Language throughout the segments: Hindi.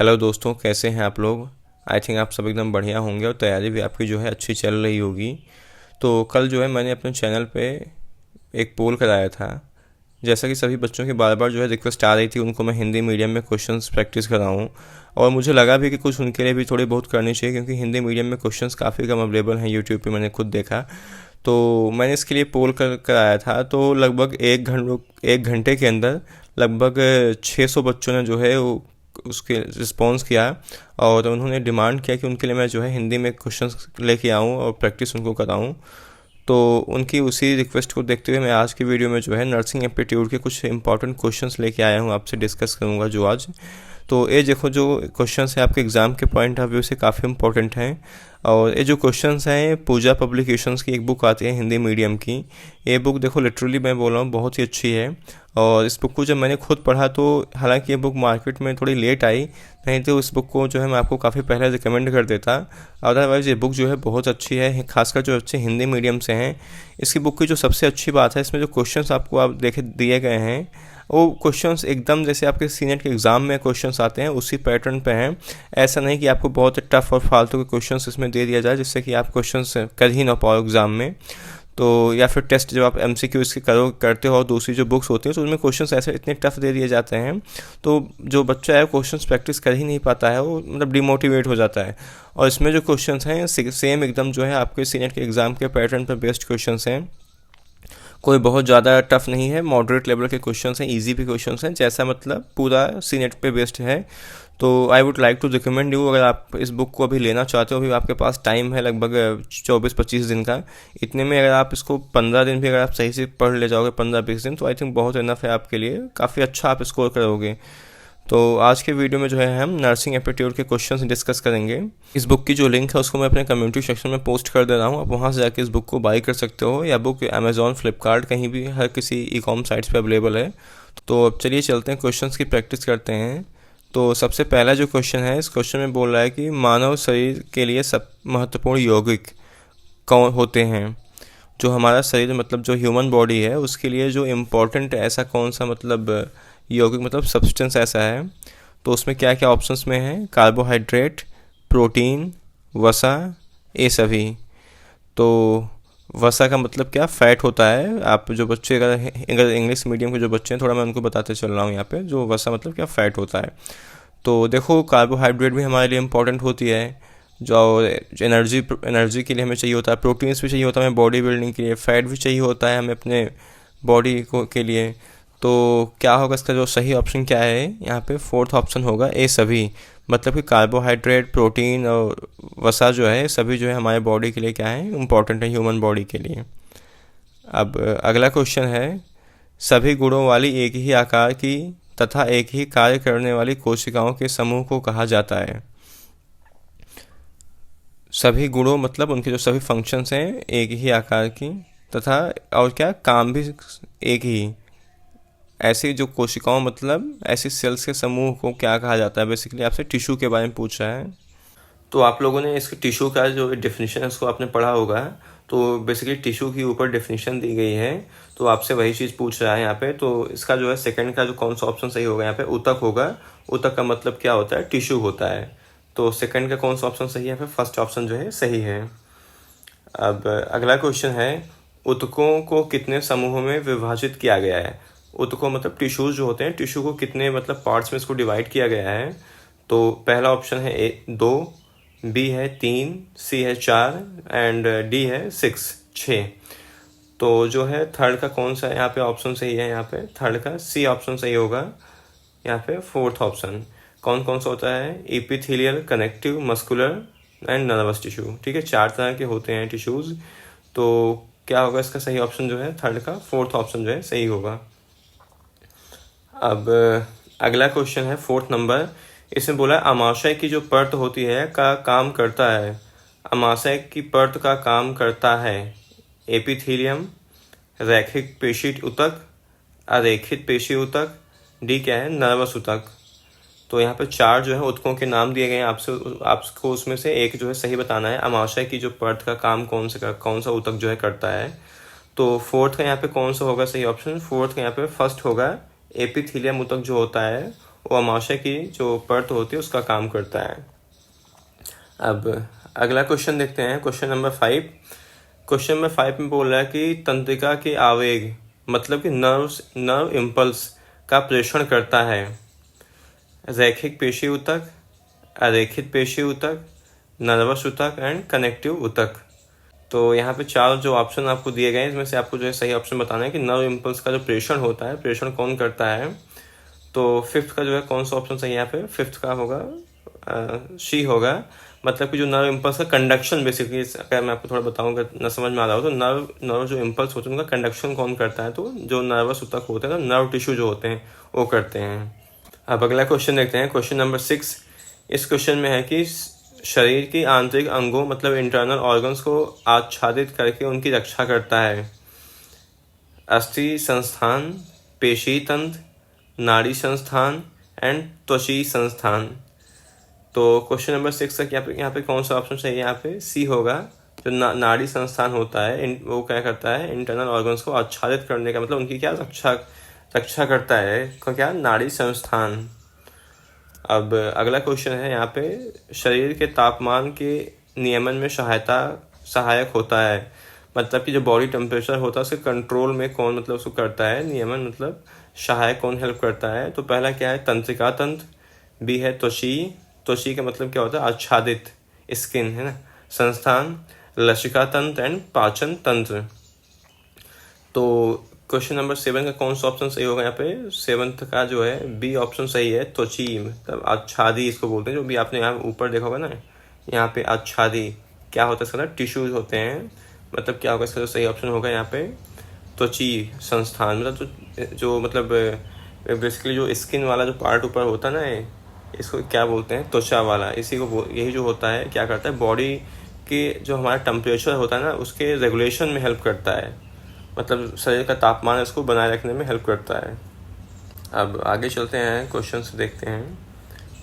हेलो दोस्तों, कैसे हैं आप लोग। आई थिंक आप सब एकदम बढ़िया होंगे और तैयारी भी आपकी जो है अच्छी चल रही होगी। तो कल जो है मैंने अपने चैनल पे एक पोल कराया था। जैसा कि सभी बच्चों की बार बार जो है रिक्वेस्ट आ रही थी उनको मैं हिंदी मीडियम में क्वेश्चंस प्रैक्टिस कराऊं, और मुझे लगा भी कि कुछ उनके लिए भी थोड़ी बहुत करनी चाहिए, क्योंकि हिंदी मीडियम में क्वेश्चंस काफ़ी कम अवेलेबल हैं यूट्यूब पे, मैंने खुद देखा। तो मैंने इसके लिए पोल कराया था। तो लगभग एक घंटे के अंदर लगभग 600 बच्चों ने जो है वो उसके रिस्पॉन्स किया, और उन्होंने डिमांड किया कि उनके लिए मैं जो है हिंदी में क्वेश्चंस लेके आऊँ और प्रैक्टिस उनको कराऊँ। तो उनकी उसी रिक्वेस्ट को देखते हुए मैं आज की वीडियो में जो है नर्सिंग एप्टीट्यूड के कुछ इंपॉर्टेंट क्वेश्चंस लेके आया हूँ, आपसे डिस्कस करूँगा जो आज। तो ये देखो, जो क्वेश्चंस हैं आपके एग्ज़ाम के पॉइंट ऑफ व्यू से काफ़ी इंपॉर्टेंट हैं। और ये जो क्वेश्चंस हैं, पूजा पब्लिकेशंस की एक बुक आती है हिंदी मीडियम की। ये बुक देखो, लिटरली मैं बोल रहा हूँ, बहुत ही अच्छी है। और इस बुक को जब मैंने खुद पढ़ा तो हालांकि ये बुक मार्केट में थोड़ी लेट आई, नहीं तो इस बुक को जो है मैं आपको काफ़ी पहले रिकमेंड कर देता। अदरवाइज़ ये बुक जो है बहुत अच्छी है, खासकर जो अच्छे हिंदी मीडियम से हैं। इसकी बुक की जो सबसे अच्छी बात है, इसमें जो क्वेश्चंस आपको आप देखे दिए गए हैं, वो क्वेश्चंस एकदम जैसे आपके सीनेट के एग्ज़ाम में क्वेश्चंस आते हैं उसी पैटर्न पे हैं। ऐसा नहीं कि आपको बहुत टफ और फालतू के क्वेश्चंस इसमें दे दिया जाए जिससे कि आप क्वेश्चंस कर ही ना पाओ एग्ज़ाम में। तो या फिर टेस्ट जब आप MCQ इसके करते हो और दूसरी जो बुक्स होती हैं तो उनमें क्वेश्चंस ऐसे इतने टफ दे दिए जाते हैं, तो जो बच्चा है क्वेश्चंस प्रैक्टिस कर ही नहीं पाता है, वो मतलब डिमोटिवेट हो जाता है। और इसमें जो क्वेश्चंस हैं सेम एकदम जो है आपके सीनेट के एग्ज़ाम के पैटर्न पर बेस्ड क्वेश्चंस हैं। कोई बहुत ज़्यादा टफ नहीं है, मॉडरेट लेवल के क्वेश्चंस हैं, इजी भी क्वेश्चंस हैं, जैसा मतलब पूरा सीनेट पे बेस्ड है। तो I would like to recommend you, अगर आप इस बुक को अभी लेना चाहते हो, अभी आपके पास टाइम है लगभग 24-25 दिन का। इतने में अगर आप इसको 15 दिन भी अगर आप सही से पढ़ ले जाओगे, 15-20 दिन, तो आई थिंक बहुत इनफ है आपके लिए, काफ़ी अच्छा आप स्कोर करोगे। तो आज के वीडियो में जो है हम नर्सिंग एप्टीट्यूड के क्वेश्चंस डिस्कस करेंगे। इस बुक की जो लिंक है उसको मैं अपने कम्युनिटी सेक्शन में पोस्ट कर दे रहा हूँ, आप वहाँ से जाके इस बुक को बाई कर सकते हो। या बुक अमेजॉन, फ्लिपकार्ट, कहीं भी हर किसी ई-कॉम साइट्स पे अवेलेबल है। तो अब चलिए चलते हैं, क्वेश्चंस की प्रैक्टिस करते हैं। तो सबसे पहला जो क्वेश्चन है, इस क्वेश्चन में बोल रहा है कि मानव शरीर के लिए सब महत्वपूर्ण यौगिक कौन होते हैं। जो हमारा शरीर मतलब जो ह्यूमन बॉडी है उसके लिए जो इम्पोर्टेंट ऐसा कौन सा मतलब यौगिक मतलब सब्सटेंस ऐसा है। तो उसमें क्या क्या ऑप्शंस में है, कार्बोहाइड्रेट, प्रोटीन, वसा, ये सभी। तो वसा का मतलब क्या, फैट होता है। आप जो बच्चे अगर इंग्लिश मीडियम के जो बच्चे हैं, थोड़ा मैं उनको बताते चल रहा हूँ यहाँ पे, जो वसा मतलब क्या, फैट होता है। तो देखो, कार्बोहाइड्रेट भी हमारे लिए इम्पोर्टेंट होती है, जो एनर्जी एनर्जी के लिए हमें चाहिए होता है। प्रोटीन्स भी चाहिए होता है हमें बॉडी बिल्डिंग के लिए। फैट भी चाहिए होता है हमें अपने बॉडी को के लिए। तो क्या होगा इसका जो सही ऑप्शन क्या है यहाँ पे, फोर्थ ऑप्शन होगा, ए सभी। मतलब कि कार्बोहाइड्रेट, प्रोटीन और वसा जो है सभी जो है हमारे बॉडी के लिए क्या है, इम्पॉर्टेंट है ह्यूमन बॉडी के लिए। अब अगला क्वेश्चन है, सभी गुणों वाली एक ही आकार की तथा एक ही कार्य करने वाली कोशिकाओं के समूह को कहा जाता है। सभी गुणों मतलब उनके जो सभी फंक्शंस हैं एक ही आकार की, तथा और क्या, काम भी एक ही। ऐसी जो कोशिकाओं मतलब ऐसी सेल्स के समूह को क्या कहा जाता है। बेसिकली आपसे टिश्यू के बारे में पूछ रहा है। तो आप लोगों ने इसके टिश्यू का जो डेफिनेशन है उसको आपने पढ़ा होगा। तो बेसिकली टिश्यू की ऊपर डेफिनेशन दी गई है, तो आपसे वही चीज़ पूछ रहा है यहाँ पे। तो इसका जो है सेकंड का जो कौन सा ऑप्शन सही होगा यहाँ पे, ऊतक होगा। ऊतक का मतलब क्या होता है, टिश्यू होता है। तो सेकंड का कौन सा ऑप्शन सही है, फिर फर्स्ट ऑप्शन जो है सही है। अब अगला क्वेश्चन है, ऊतकों को कितने समूहों में विभाजित किया गया है। ऊतकों मतलब टिश्यूज जो होते हैं, टिश्यू को कितने मतलब पार्ट्स में इसको डिवाइड किया गया है। तो पहला ऑप्शन है ए 2, बी है 3, सी है 4 एंड डी है 6। तो जो है थर्ड का कौन सा यहाँ पे ऑप्शन सही है, यहाँ पे थर्ड का सी ऑप्शन सही होगा। यहाँ पे फोर्थ ऑप्शन कौन कौन सा होता है, epithelial, connective, muscular and nervous tissue. ठीक है, 4 तरह के होते हैं टिश्यूज। तो क्या होगा इसका सही ऑप्शन जो है थर्ड का फोर्थ ऑप्शन जो है सही होगा। अब अगला क्वेश्चन है फोर्थ नंबर। इसमें बोला अमाशय की जो परत होती है का काम करता है। अमाशय की परत का काम करता है एपिथेलियम, रैखिक पेशी ऊतक, अरेखित पेशी ऊतक, डी क्या है, नर्वस ऊतक। तो यहाँ पे 4 जो है ऊतकों के नाम दिए गए हैं, आपको उसमें से एक जो है सही बताना है। अमाशय की जो परत का काम कौन सा ऊतक जो है करता है। तो फोर्थ का यहाँ पे कौन सा होगा सही ऑप्शन, फोर्थ का यहाँ पे फर्स्ट होगा, एपिथेलियम ऊतक जो होता है वो अमाशय की जो परत होती है उसका काम करता है। अब अगला क्वेश्चन देखते हैं, क्वेश्चन नंबर 5। क्वेश्चन नंबर 5 में बोल रहा है कि तंत्रिका के आवेग मतलब कि नर्व इम्पल्स का प्रेषण करता है रैखिक पेशी ऊतक, अरेखित पेशी ऊतक, नर्वस ऊतक एंड कनेक्टिव ऊतक। तो यहाँ पे 4 जो ऑप्शन आपको दिए गए हैं, इसमें से आपको जो है सही ऑप्शन बताना है कि नर्व इम्पल्स का जो प्रेषण होता है, प्रेषण कौन करता है। तो 5th का जो है कौन सा ऑप्शन सही है यहाँ पे, 5th का होगा सी होगा। मतलब कि जो नर्व इम्पल्स का कंडक्शन बेसिकली, अगर मैं आपको थोड़ा बताऊंगा न समझ में आ रहा हो तो नर्व जो इम्पल्स होते हैं उनका कंडक्शन कौन करता है, तो जो नर्वस ऊतक होते हैं, तो नर्व टिश्यू जो होते हैं वो करते हैं। अब अगला क्वेश्चन देखते हैं, क्वेश्चन नंबर 6। इस क्वेश्चन में है कि शरीर की आंतरिक अंगों मतलब इंटरनल ऑर्गन्स को आच्छादित करके उनकी रक्षा करता है अस्थि संस्थान, पेशी तंत्र, नाड़ी संस्थान एंड त्वची संस्थान। तो क्वेश्चन नंबर 6 तक यहाँ पे कौन सा ऑप्शन सही है, यहाँ पे सी होगा। जो नाड़ी संस्थान होता है वो क्या करता है, इंटरनल ऑर्गन्स को आच्छादित करने का मतलब उनकी क्या रक्षा करता है, क्या नाड़ी संस्थान। अब अगला क्वेश्चन है यहाँ पे, शरीर के तापमान के नियमन में सहायक होता है मतलब कि जो बॉडी टेम्परेचर होता है उसके कंट्रोल में कौन मतलब उसको करता है, नियमन मतलब सहायक कौन हेल्प करता है। तो पहला क्या है, तंत्रिका तंत्र, बी है त्वची का मतलब क्या होता है, आच्छादित स्किन है ना, संस्थान, लसिका तंत्र एंड पाचन तंत्र। तो क्वेश्चन नंबर 7 का कौन सा ऑप्शन सही होगा यहाँ पे, 7th का जो है बी ऑप्शन सही है, त्वची मतलब आच्छादी इसको बोलते हैं। जो भी आपने यहाँ ऊपर देखा होगा ना, यहाँ पे आच्छादी क्या होता है इसका, टिश्यूज होते हैं, मतलब क्या होगा इसका जो सही ऑप्शन होगा यहाँ पे त्वची संस्थान। मतलब जो मतलब बेसिकली जो स्किन वाला जो पार्ट ऊपर होता है ना, इसको क्या बोलते हैं, त्वचा वाला, इसी को यही जो होता है क्या करता है, बॉडी के जो हमारा टेम्परेचर होता है ना उसके रेगुलेशन में हेल्प करता है, मतलब शरीर का तापमान इसको बनाए रखने में हेल्प करता है। अब आगे चलते हैं, क्वेश्चन से देखते हैं।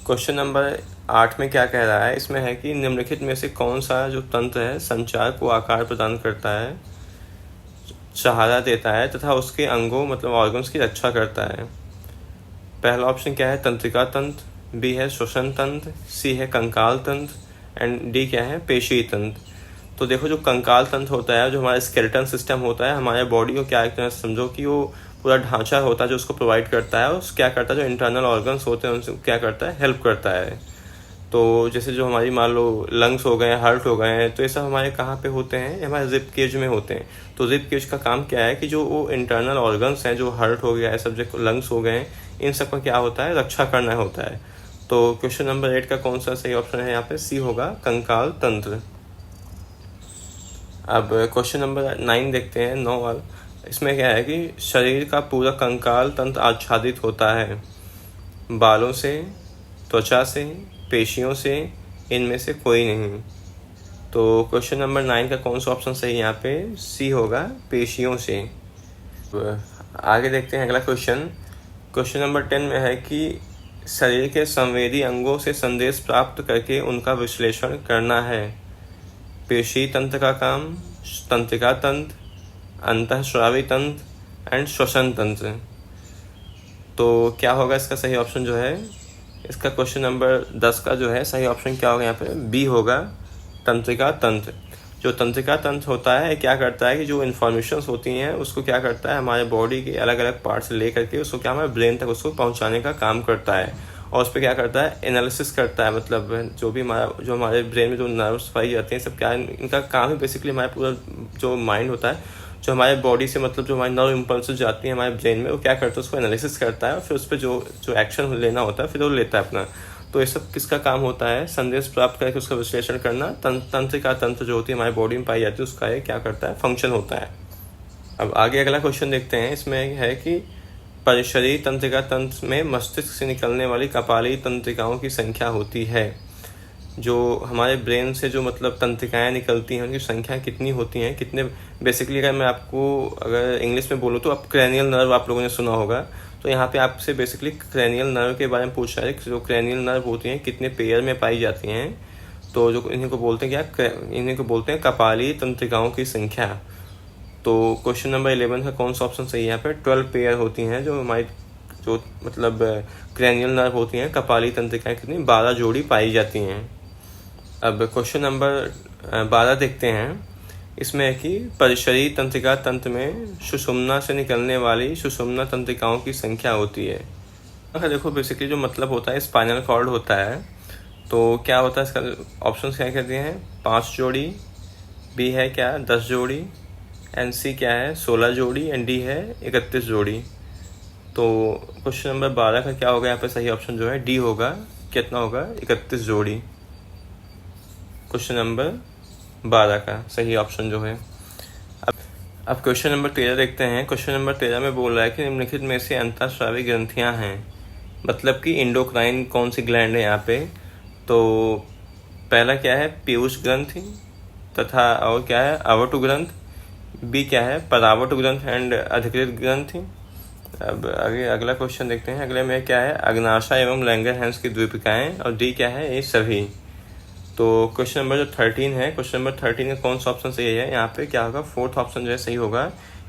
क्वेश्चन नंबर 8 में क्या कह रहा है, इसमें है कि निम्नलिखित में से कौन सा जो तंत्र है संचार को आकार प्रदान करता है, सहारा देता है तथा उसके अंगों मतलब ऑर्गन्स की रक्षा करता है। पहला ऑप्शन क्या है, तंत्रिका तंत्र, बी है श्वसन तंत्र, सी है कंकाल तंत्र एंड डी क्या है, पेशी तंत्र। तो देखो जो कंकाल तंत्र होता है, जो हमारा स्केलेटन सिस्टम होता है, हमारे बॉडी को क्या एक तरह से समझो कि वो पूरा ढांचा होता है जो उसको प्रोवाइड करता है, और क्या करता है जो इंटरनल ऑर्गन्स होते हैं उनसे क्या करता है, हेल्प करता है। तो जैसे जो हमारी मान लो लंग्स हो गए, हार्ट हो गए हैं, तो ये सब हमारे कहाँ पे होते हैं, हमारे रिब केज में होते हैं। तो रिब केज का काम क्या है कि जो वो इंटरनल ऑर्गन्स हैं, जो हार्ट हो गया है, सब जो लंग्स हो गए, इन सब का क्या होता है, रक्षा करना होता है। तो क्वेश्चन नंबर 8 का कौन सा सही ऑप्शन है यहाँ पे, सी होगा, कंकाल तंत्र। अब क्वेश्चन नंबर 9 देखते हैं, 9 वाला। इसमें क्या है कि शरीर का पूरा कंकाल तंत्र आच्छादित होता है बालों से, त्वचा से, पेशियों से, इनमें से कोई नहीं। तो क्वेश्चन नंबर 9 का कौन सा ऑप्शन सही है यहाँ पे, सी होगा, पेशियों से। आगे देखते हैं अगला क्वेश्चन। क्वेश्चन नंबर 10 में है कि शरीर के संवेदी अंगों से संदेश प्राप्त करके उनका विश्लेषण करना है पेशी तंत्र का काम, तंत्रिका तंत्र, अंतःस्रावी तंत्र एंड श्वसन तंत्र। तो क्या होगा इसका सही ऑप्शन जो है, इसका क्वेश्चन नंबर 10 का जो है सही ऑप्शन क्या होगा यहाँ पे, बी होगा, तंत्रिका तंत्र। जो तंत्रिका तंत्र होता है क्या करता है कि जो इन्फॉर्मेशंस होती हैं उसको क्या करता है, हमारे बॉडी के अलग अलग पार्ट से ले करके उसको क्या हमारे ब्रेन तक उसको पहुंचाने का काम करता है, और उस पर क्या करता है, एनालिसिस करता है। मतलब जो भी जो हमारे ब्रेन में जो नर्व्स पाई जाती हैं, सब क्या इनका काम है बेसिकली हमारे पूरा जो माइंड होता है, जो हमारे बॉडी से मतलब जो हमारी नर्व इम्पल्स जाती है हमारे ब्रेन में, वो क्या करता है, उसको एनालिसिस करता है और फिर उस पर जो एक्शन लेना होता है फिर वो लेता है अपना। तो ये सब किसका काम होता है, संदेश प्राप्त करके उसका विश्लेषण करना। तंत्रिका तंत्र जो होती है हमारी बॉडी में पाई जाती है, उसका ये क्या करता है, फंक्शन होता है। अब आगे अगला क्वेश्चन देखते हैं। इसमें है कि परिशरीय तंत्रिका तंत्र में मस्तिष्क से निकलने वाली कपाली तंत्रिकाओं की संख्या होती है। जो हमारे ब्रेन से जो मतलब तंत्रिकाएं निकलती हैं उनकी संख्या कितनी होती हैं, कितने, बेसिकली अगर मैं आपको अगर इंग्लिश में बोलूँ तो आप क्रेनियल नर्व आप लोगों ने सुना होगा, तो यहाँ पे आपसे बेसिकली क्रेनियल नर्व के बारे में पूछ रहा है कि जो क्रेनियल नर्व होती हैं कितने पेयर में पाई जाती हैं। तो जो इन्हीं को बोलते हैं क्या, इन्हीं को बोलते हैं कपाली तंत्रिकाओं की संख्या। तो क्वेश्चन नंबर 11 का कौन सा ऑप्शन सही है यहाँ पे, 12 पेयर होती हैं जो हमारी जो मतलब क्रैनियल नर्व होती हैं, कपाली तंत्रिकाएं कितनी 12 जोड़ी पाई जाती हैं। अब क्वेश्चन नंबर 12 देखते हैं। इसमें है कि परिशरीर तंत्रिका तंत्र में सुषुम्ना से निकलने वाली सुषुम्ना तंत्रिकाओं की संख्या होती है। देखो बेसिकली जो मतलब होता है स्पाइनल कॉर्ड होता है, तो क्या होता है इसका ऑप्शन क्या कहते हैं 5 जोड़ी, बी है क्या 10 जोड़ी, एंड सी क्या है 16 जोड़ी, एंड डी है 31 जोड़ी। तो क्वेश्चन नंबर 12 का क्या होगा यहाँ पे सही ऑप्शन जो है डी होगा। कितना होगा 31 जोड़ी। क्वेश्चन नंबर 12 का सही ऑप्शन जो है। अब क्वेश्चन नंबर 13 देखते हैं। क्वेश्चन नंबर 13 में बोल रहा है कि निम्नलिखित में से अंतःस्रावी ग्रंथियां हैं, मतलब कि इंडोक्राइन कौन सी ग्लैंड है यहाँ पे। तो पहला क्या है पीयूष ग्रंथि, तथा और क्या है आवटु ग्रंथ, बी क्या है परावटु ग्रंथ एंड अधिकृत ग्रंथि। अब आगे अगला क्वेश्चन देखते हैं। अगले में क्या है अग्नाशय एवं लैंगरहैंस की द्वीपिकाएं, और डी क्या है ये सभी। तो क्वेश्चन नंबर जो 13 है, क्वेश्चन नंबर 13 का कौन सा ऑप्शन सही है यहाँ पे क्या होगा 4th ऑप्शन जो है सही होगा।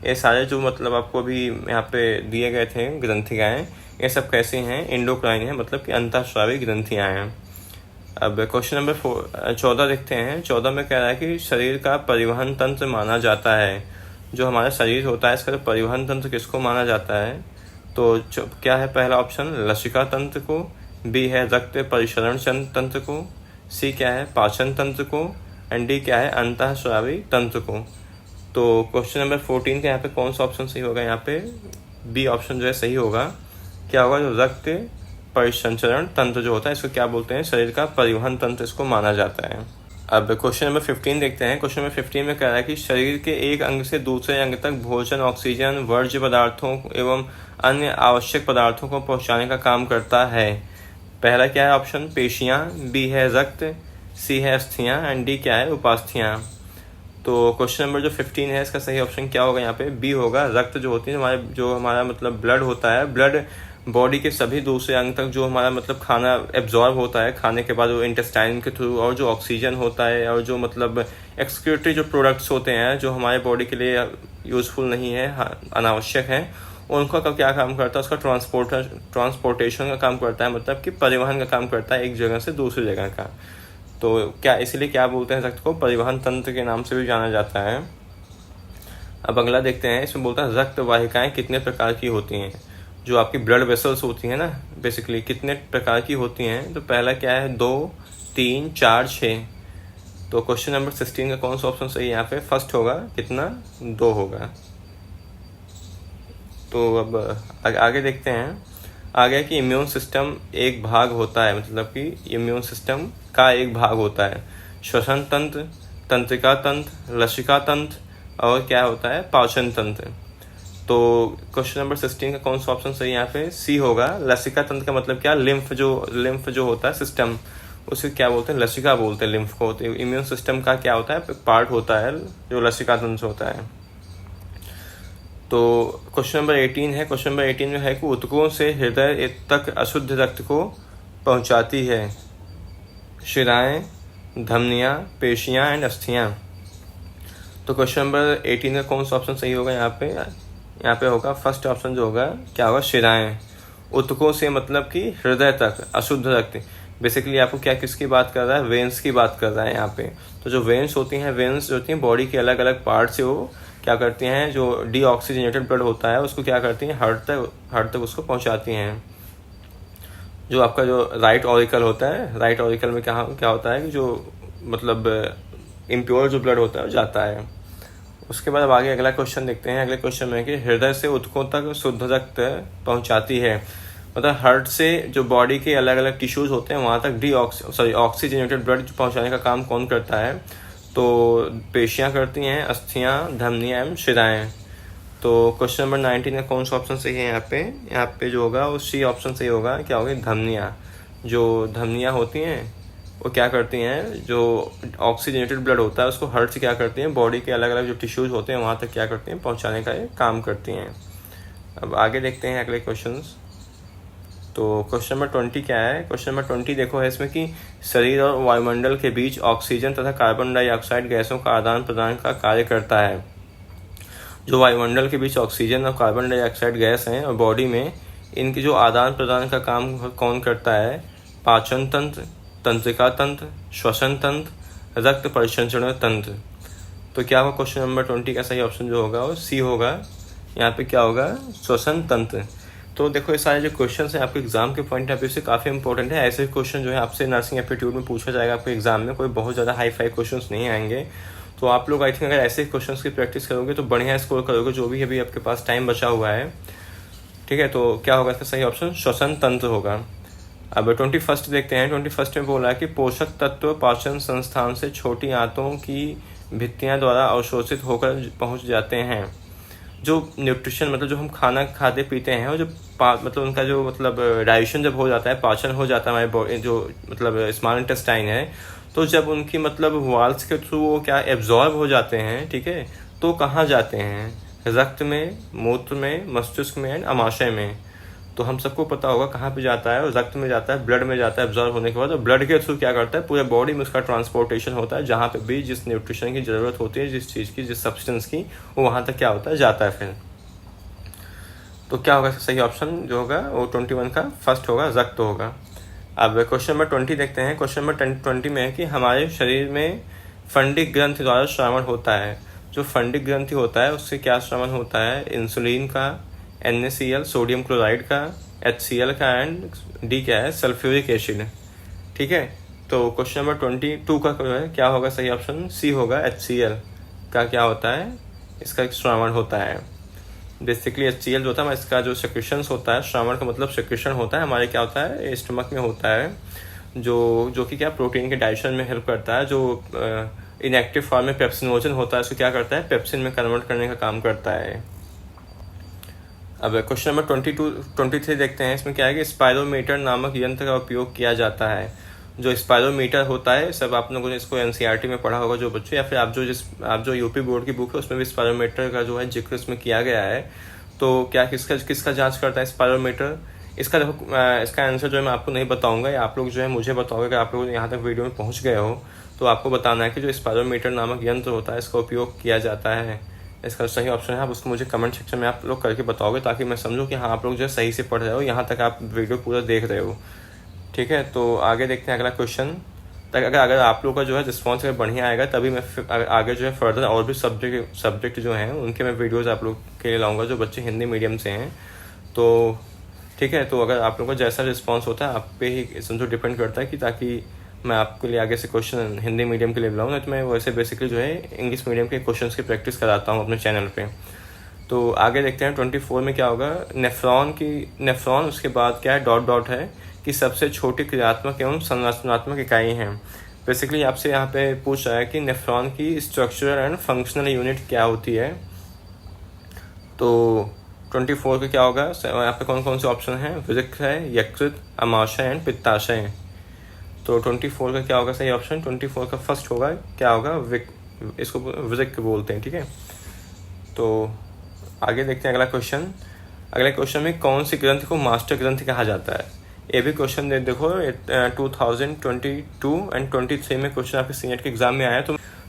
ये सारे जो मतलब आपको अभी यहाँ पे दिए गए थे ग्रंथिकाएं, ये सब कैसे हैं इंडोक्राइन है, मतलब कि अंतःस्रावी ग्रंथियां हैं। अब क्वेश्चन नंबर 14 देखते हैं। 14 में कह रहा है कि शरीर का परिवहन तंत्र माना जाता है, जो हमारा शरीर होता है इसका परिवहन तंत्र किसको माना जाता है। तो क्या है पहला ऑप्शन लसिका तंत्र को, बी है रक्त परिसरण तंत्र को, सी क्या है पाचन तंत्र को, एंड डी क्या है अंतःस्रावी तंत्र को। तो क्वेश्चन नंबर 14 के यहाँ पे कौन सा ऑप्शन सही होगा, यहाँ पे बी ऑप्शन जो है सही होगा। क्या होगा जो रक्त परिसंचरण तंत्र जो होता है इसको क्या बोलते हैं शरीर का परिवहन तंत्र इसको माना जाता है। अब क्वेश्चन नंबर 15 देखते हैं। क्वेश्चन नंबर 15 में कह रहा है कि शरीर के एक अंग से दूसरे अंग तक भोजन, ऑक्सीजन, वर्ज्य पदार्थों एवं अन्य आवश्यक पदार्थों को पहुंचाने का काम करता है। पहला क्या है ऑप्शन पेशियां, बी है रक्त, सी है अस्थियां, एंड डी क्या है उपास्थियां। तो क्वेश्चन नंबर जो 15 है इसका सही ऑप्शन क्या होगा यहाँ पे बी होगा। रक्त जो होती है जो हमारा मतलब ब्लड होता है, ब्लड बॉडी के सभी दूसरे अंग तक जो हमारा मतलब खाना एब्जॉर्ब होता है खाने के बाद वो इंटेस्टाइन के थ्रू, और जो ऑक्सीजन होता है और जो मतलब एक्सक्रीटरी जो प्रोडक्ट्स होते हैं जो हमारे बॉडी के लिए यूज़फुल नहीं है, अनावश्यक है, उनका क्या काम करता है उसका ट्रांसपोर्टेशन का काम करता है, मतलब कि परिवहन का काम करता है एक जगह से दूसरी जगह का। तो क्या इसलिए क्या बोलते हैं रक्त को परिवहन तंत्र के नाम से भी जाना जाता है। अब अगला देखते हैं। इसमें बोलता है रक्त वाहिकाएं कितने प्रकार की होती हैं, जो आपकी ब्लड वेसल्स होती हैं ना बेसिकली कितने प्रकार की होती हैं। तो पहला क्या है 2, 3, 4, 6। तो क्वेश्चन नंबर 16 का कौन सा ऑप्शन सही है यहाँ पे फर्स्ट होगा कितना 2 होगा। तो अब आगे देखते हैं। आगे कि इम्यून सिस्टम एक भाग होता है, मतलब कि इम्यून सिस्टम का एक भाग होता है श्वसन तंत्र, तंत्रिका तंत्र, लसिका तंत्र और क्या होता है पाचन तंत्र। तो क्वेश्चन नंबर 16 का कौन सा ऑप्शन सही यहाँ पे सी होगा। लसिका तंत्र का मतलब क्या लिम्फ जो होता है सिस्टम उसे क्या बोलते हैं लसिका बोलते हैं लिम्फ को। तो इम्यून सिस्टम का क्या होता है पार्ट होता है जो लसिका तंत्र होता है। तो क्वेश्चन नंबर 18 है। क्वेश्चन नंबर 18 में है कि ऊतकों से हृदय तक अशुद्ध रक्त को पहुंचाती है शिराएं, धमनियां, पेशियां एंड अस्थियां। तो क्वेश्चन नंबर 18 का कौन सा ऑप्शन सही होगा यहाँ पे होगा फर्स्ट ऑप्शन जो होगा क्या होगा शिराएं। ऊतकों से मतलब कि हृदय तक अशुद्ध रक्त, बेसिकली आपको क्या किसकी बात कर रहा है वेन्स की बात कर रहा है यहाँ पे। तो जो वेन्स होती हैं वेन्स जो होती हैं बॉडी के अलग अलग पार्ट से वो क्या करती हैं जो डीऑक्सीजनेटेड ब्लड होता है उसको क्या करती हैं हार्ट तक उसको पहुंचाती हैं। जो आपका जो राइट ऑरिकल होता है, राइट ऑरिकल में क्या होता है कि जो मतलब इम्प्योर जो ब्लड होता है वो जाता है। उसके बाद अब आगे अगला क्वेश्चन देखते हैं। अगले क्वेश्चन में कि हृदय से ऊतकों तक शुद्ध रक्त पहुंचाती है, मतलब हार्ट से जो बॉडी के अलग अलग टिश्यूज होते हैं वहाँ तक ऑक्सीजनेटेड ब्लड पहुंचाने का काम कौन करता है। तो पेशियां करती हैं, अस्थियां, धमनियां एवं शिराएं। तो क्वेश्चन नंबर 19 का कौन सा ऑप्शन सही है यहाँ पे जो होगा वो सी ऑप्शन सही होगा। क्या होगी धमनियां। जो धमनियां होती हैं वो क्या करती हैं जो ऑक्सीजनेटेड ब्लड होता है उसको हार्ट से क्या करती हैं बॉडी के अलग अलग जो टिश्यूज होते हैं वहाँ तक क्या करती हैं पहुँचाने का ये काम करती हैं। अब आगे देखते हैं अगले क्वेश्चंस। तो क्वेश्चन नंबर 20 क्या है। क्वेश्चन नंबर 20 देखो है इसमें कि शरीर और वायुमंडल के बीच ऑक्सीजन तथा कार्बन डाइऑक्साइड गैसों का आदान प्रदान का कार्य करता है। जो वायुमंडल के बीच ऑक्सीजन और कार्बन डाइऑक्साइड गैस हैं और बॉडी में इनकी जो आदान प्रदान का काम कौन करता है? पाचन तंत्र, तंत्रिका तंत्र, श्वसन तंत्र, रक्त परिसंचरण तंत्र। तो क्या होगा क्वेश्चन नंबर 20 का सही ऑप्शन जो होगा वो सी होगा। यहाँ पे क्या होगा? श्वसन तंत्र। तो देखो ये सारे जो क्वेश्चन हैं आपके एग्जाम के पॉइंट ऑफ व्यू से काफ़ी इंपॉर्टेंट है। ऐसे क्वेश्चन जो है आपसे नर्सिंग एप्टीट्यूड में पूछा जाएगा आपके एग्जाम में, कोई बहुत ज़्यादा हाई फाई क्वेश्चन नहीं आएंगे। तो आप लोग आई थिंक अगर ऐसे क्वेश्चन की प्रैक्टिस करोगे तो बढ़िया स्कोर करोगे, जो भी अभी आपके पास टाइम बचा हुआ है। ठीक है, तो क्या होगा इसका सही ऑप्शन? श्वसन तंत्र होगा। अब 21 देखते हैं। 21 में बोला है कि पोषक तत्व पाचन संस्थान से छोटी आंतों की भित्तियां द्वारा अवशोषित होकर पहुंच जाते हैं। जो न्यूट्रिशन मतलब जो हम खाना खाते पीते हैं, और जो मतलब उनका जो मतलब डाइजेशन जब हो जाता है, पाचन हो जाता है हमारे बॉडी जो मतलब स्मॉल इंटेस्टाइन है, तो जब उनकी मतलब वाल्स के थ्रू वो क्या एब्जॉर्ब हो जाते हैं, ठीक है, तो कहाँ जाते हैं? रक्त में, मूत्र में, मस्तिष्क में एंड अमाशय में। तो हम सबको पता होगा कहाँ पे जाता है, और रक्त में जाता है, ब्लड में जाता है एब्जॉर्ब होने के बाद, और ब्लड के थ्रू क्या करता है? पूरे बॉडी में उसका ट्रांसपोर्टेशन होता है, जहाँ पे भी जिस न्यूट्रिशन की ज़रूरत होती है, जिस चीज़ की, जिस सब्सटेंस की, वो वहाँ तक क्या होता है? जाता है फिर। तो क्या होगा सही ऑप्शन जो होगा वो 21 का फर्स्ट होगा, रक्त होगा। अब क्वेश्चन नंबर 20 देखते हैं। क्वेश्चन नंबर 20 में है कि हमारे शरीर में फंडिक ग्रंथि द्वारा श्रावण होता है। जो फंडिक ग्रंथि होता है उससे क्या श्रावण होता है? इंसुलिन का, NaCl सोडियम क्लोराइड का, HCl का एंड डी क्या है? Sulphuric acid. ठीक है, तो क्वेश्चन नंबर 22 का क्या होगा सही ऑप्शन? सी होगा। HCl का क्या होता है? इसका श्रावण होता है। बेसिकली HCl जो होता है इसका जो सेक्रेशंस होता है, श्रावण का मतलब सेक्रेशन होता है हमारे, क्या होता है? स्टमक में होता है, जो कि क्या प्रोटीन के डाइजेशन में हेल्प करता है। जो इनएक्टिव फॉर्म में पेप्सिनोजन होता है, उसको क्या करता है? पेप्सिन में कन्वर्ट करने का काम करता है। अब क्वेश्चन नंबर 23 देखते हैं। इसमें क्या है कि स्पायरोमीटर नामक यंत्र का उपयोग किया जाता है। जो स्पायरोमीटर होता है, सब आप लोगों ने इसको NCERT में पढ़ा होगा जो बच्चे, या फिर आप जो यूपी बोर्ड की बुक है उसमें भी स्पायरोमीटर का जो है जिक्र इसमें किया गया है। तो क्या किसका जांच करता है स्पायरोमीटर? इसका आंसर जो है मैं आपको नहीं बताऊंगा, या आप लोग जो है मुझे बताओगे। अगर आप लोग यहाँ तक वीडियो में पहुँच गए हो तो आपको बताना है कि जो स्पायरोमीटर नामक यंत्र होता है इसका उपयोग किया जाता है। इसका सही ऑप्शन है, आप उसको मुझे कमेंट सेक्शन में आप लोग करके बताओगे, ताकि मैं समझूँ कि हाँ आप लोग जो है सही से पढ़ रहे हो, यहाँ तक आप वीडियो पूरा देख रहे हो। ठीक है, तो आगे देखते हैं अगला क्वेश्चन। अगर आप लोग का जो है रिस्पॉन्स अगर बढ़िया आएगा तभी मैं आगे जो है फर्दर और भी सब्जेक्ट जो हैं उनके मैं वीडियोज़ आप लोग के लिए लाऊंगा, जो बच्चे हिंदी मीडियम से हैं। तो ठीक है, तो अगर आप लोगों का जैसा रिस्पॉन्स होता है आप पे ही समझो डिपेंड करता है कि ताकि मैं आपके लिए आगे से क्वेश्चन हिंदी मीडियम के लिए लाऊँ, नहीं तो मैं वैसे बेसिकली जो है इंग्लिश मीडियम के क्वेश्चंस की प्रैक्टिस कराता हूँ अपने चैनल पे। तो आगे देखते हैं 24 में क्या होगा। नेफ्रॉन उसके बाद क्या है? डॉट है कि सबसे छोटी क्रियात्मक एवं संरचनात्मक इकाई है। बेसिकली आपसे यहाँ पे पूछ रहा है कि नेफ्रॉन की स्ट्रक्चरल एंड फंक्शनल यूनिट क्या होती है। तो 24 का क्या होगा? यहाँ पे कौन कौन से ऑप्शन हैं? वृक्क है, यकृत, अमाशय एंड पित्ताशय। तो 24 का क्या होगा सही ऑप्शन? 24 का फर्स्ट होगा, क्या होगा? इसको वृक्क बोलते हैं। ठीक है, तो आगे देखते हैं अगला क्वेश्चन। अगले क्वेश्चन में कौन सी ग्रंथि को मास्टर ग्रंथि कहा जाता है? ये भी क्वेश्चन देखो 2022 एंड 23 में क्वेश्चन आपके सीनेट के एग्जाम में आया।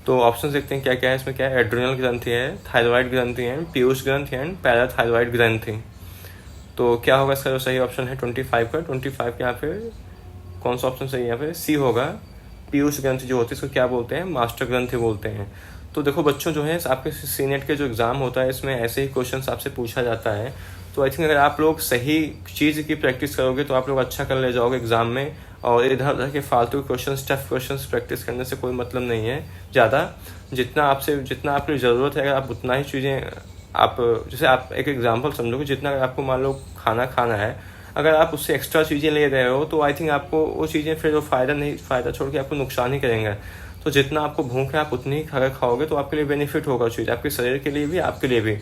तो ऑप्शन देखते हैं क्या क्या है इसमें। क्या है? एड्रिनल ग्रंथि है, थायराइड ग्रंथि है, पीयूष ग्रंथि है, पैराथायराइड ग्रंथि। तो क्या होगा इसका जो सही ऑप्शन है 25 का? 25 के यहाँ पे कौन सा ऑप्शन सही है? यहाँ पे सी होगा। पीयूष ग्रंथि जो होती है इसको क्या बोलते हैं? मास्टर ग्रंथि बोलते हैं। तो देखो बच्चों जो है आपके सीनेट के जो एग्ज़ाम होता है इसमें ऐसे ही क्वेश्चंस आपसे पूछा जाता है। तो आई थिंक अगर आप लोग सही चीज़ की प्रैक्टिस करोगे तो आप लोग अच्छा कर ले जाओगे एग्ज़ाम में। और इधर उधर के फालतू क्वेश्चन, टफ क्वेश्चन प्रैक्टिस करने से कोई मतलब नहीं है ज़्यादा। जितना आपकी ज़रूरत है अगर आप उतना ही चीज़ें आप, जैसे आप एक एग्जाम्पल समझोगे, जितना अगर आपको मान लो खाना है, अगर आप उससे एक्स्ट्रा चीज़ें ले रहे हो तो आई थिंक आपको वो चीज़ें फिर फ़ायदा छोड़ के आपको नुकसान ही करेंगे। तो जितना आपको भूख है आप उतनी ही खाकर खाओगे तो आपके लिए बेनिफिट होगा चीज़, आपके शरीर के लिए भी, आपके लिए भी।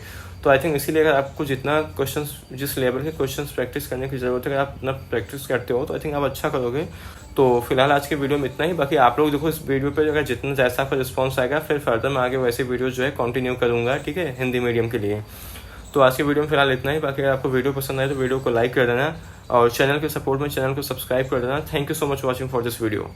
तो आई थिंक इसीलिए अगर आपको जितना क्वेश्चंस, जिस लेवल के क्वेश्चंस प्रैक्टिस करने की ज़रूरत है, अगर आप अपना प्रैक्टिस करते हो तो आई थिंक आप अच्छा करोगे। तो फिलहाल आज के वीडियो में इतना ही। बाकी आप लोग देखो इस वीडियो पे अगर जितना जैसा आपका रिस्पॉन्स आएगा फिर फर्दर मैं आगे वैसे वीडियो जो है कंटिन्यू करूँगा। ठीक है, हिंदी मीडियम के लिए। तो आज के वीडियो में फिलहाल इतना ही। बाकी अगर आपको वीडियो पसंद आए तो वीडियो को लाइक कर देना और चैनल के सपोर्ट में चैनल को सब्सक्राइब कर देना। Thank you so much watching for this video.